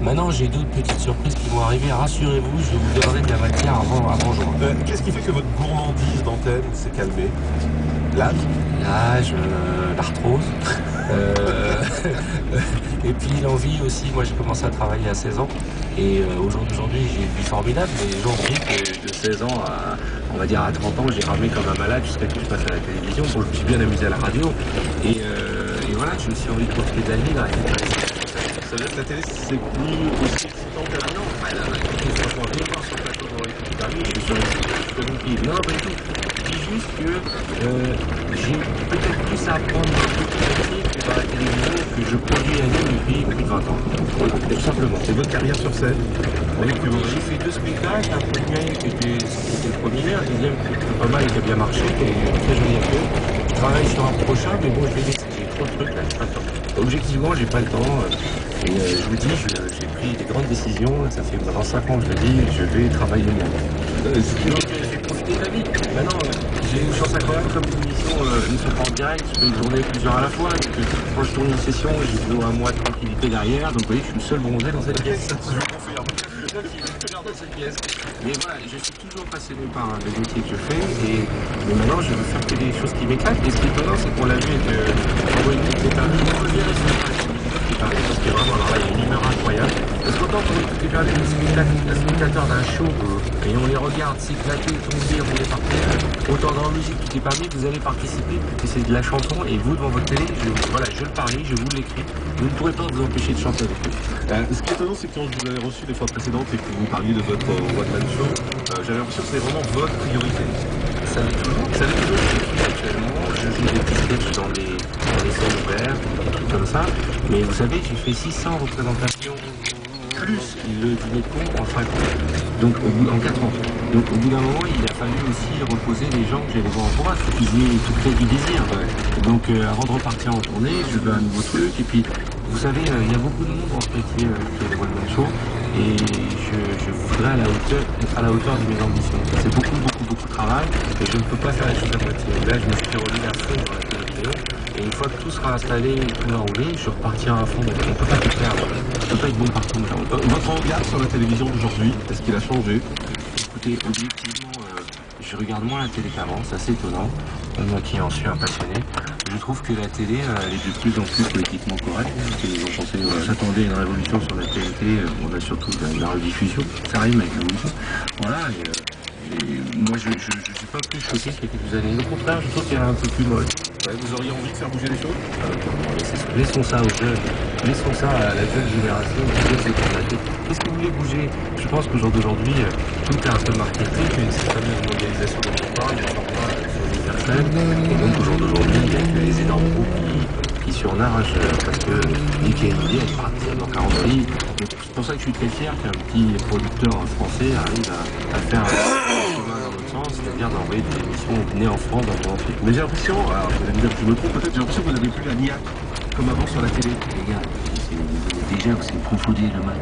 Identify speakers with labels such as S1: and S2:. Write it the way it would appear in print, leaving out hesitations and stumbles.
S1: Maintenant, j'ai d'autres petites surprises qui vont arriver. Rassurez-vous, je vous donnerai de la matière avant juin.
S2: Qu'est-ce qui fait que votre gourmandise d'antenne s'est calmée? L'âge?
S1: L'âge, l'arthrose. euh, et puis l'envie aussi. Moi, j'ai commencé à travailler à 16 ans. Et au jour d'aujourd'hui, j'ai une vie formidable. Mais les gens oublient que de 16 ans à, on va dire, à 30 ans, j'ai ramé comme un malade jusqu'à ce que je passe à la télévision. Bon, je me suis bien amusé à la radio. Et voilà, j'ai aussi envie de profiter de la vie. Là.
S2: Ça veut dire que la télé, c'est plus aussi excitant qu'avant?
S1: Franchement, viens voir sur le plateau de Henri Paris, je suis compris. Non, pas du tout. Je dis juste que j'ai peut-être plus à apprendre dans le métier que dans la télévision que je produis à nous depuis plus de 20 ans. Voilà, tout simplement.
S2: C'est votre carrière sur scène?
S1: J'ai fait 2 spectacles, un premier c'était le premier, un deuxième qui était pas mal et qui a bien marché, et très joli acteur. Je travaille sur un prochain, mais bon, je vais laisser, j'ai trop de trucs là, j'ai pas le temps. Objectivement, j'ai pas le temps. Et je vous dis, j'ai pris des grandes décisions, ça fait maintenant 5 ans que je le dis, je vais travailler le monde. Donc je vais profiter de la vie. Maintenant, j'ai une chance incroyable comme l'émission ne se prend en direct, je peux tourner plusieurs à la fois. Donc, quand je tourne une session, j'ai toujours un mois de tranquillité derrière, donc vous voyez, je suis le seul bronzé dans cette pièce. Mais voilà, je suis toujours passionné par le métier que je fais, mais maintenant je veux faire que des choses qui m'éclatent. Et ce qui est étonnant, c'est qu'on l'a vu avec Wendy, c'est un parce que vraiment, alors là, il y a une humeur incroyable. Parce qu'autant pour écouter bien les spectateurs d'un show, et on les regarde s'éclater, tomber, rouler par terre, autant dans la musique qui est parmi, vous allez participer, parce que c'est de la chanson, et vous, devant votre télé, je le parie, je vous l'écris, vous ne pourrez pas vous empêcher de chanter avec eux.
S2: Ce qui est étonnant, c'est que quand je vous avais reçu les fois précédentes et que vous parliez de votre one-man show, j'avais l'impression que c'est vraiment votre priorité.
S1: Ça l'est toujours. Ça l'est toujours. Actuellement, je joue des petits sketchs dans les salles ouvertes, des trucs comme ça. Mais vous savez, j'ai fait 600 représentations plus le dîner de con en 5 ans. Donc en 4 ans. Donc au bout d'un moment, il a fallu aussi reposer les gens que j'allais voir en province. Faut qu'ils aient tout créé du désir. Donc avant de repartir en tournée, je veux un nouveau truc. Et puis, vous savez, il y a beaucoup de monde dans ce métier qui est le one-man show. Et je voudrais être à la hauteur de mes ambitions. C'est beaucoup de travail et je ne peux pas faire les choses à moitié. Là, je me suis remis à fond dans la télévision et une fois que tout sera installé et tout va rouler, je repartirai à fond. Donc, on ne peut pas tout faire. On ne peut pas être bon partout.
S2: Votre regard sur la télévision d'aujourd'hui, est-ce qu'il a changé?
S1: Écoutez, objectivement, je regarde moins la télé qu'avant, c'est assez étonnant. Moi qui en suis un passionné, je trouve que la télé elle est de plus en plus politiquement correcte. Les gens pensaient s'attendaient à une révolution sur la télé, on a surtout de la rediffusion, ça arrive avec l'évolution. Voilà, et moi je suis pas plus choqué qu'il y a quelques années. Au contraire, je trouve qu'elle est un peu plus molle.
S2: Ouais, vous auriez envie de faire bouger les choses?
S1: Laissons ça aux jeunes, laissons ça à la jeune génération qui veut s'éclater. Qu'est-ce que vous voulez bouger? Je pense qu'au jour d'aujourd'hui, tout est un peu marketé, qu'il y a une certaine mondialisation dont on parle, il y a universel. Et donc au jour d'aujourd'hui, il y a les énormes groupes qui surnagent parce que dès qu'il y a une idée, elle part dans 40 pays. Donc c'est pour ça que je suis très fier qu'un petit producteur français arrive à faire un chemin dans l'autre sens, c'est-à-dire d'envoyer des émissions nées en France dans le monde entier.
S2: Mais j'ai l'impression, alors vous allez me dire que je me trompe peut-être, j'ai l'impression que vous n'avez plus la niaque comme avant sur la télé.
S1: Les gars, déjà que c'est profondé le mal.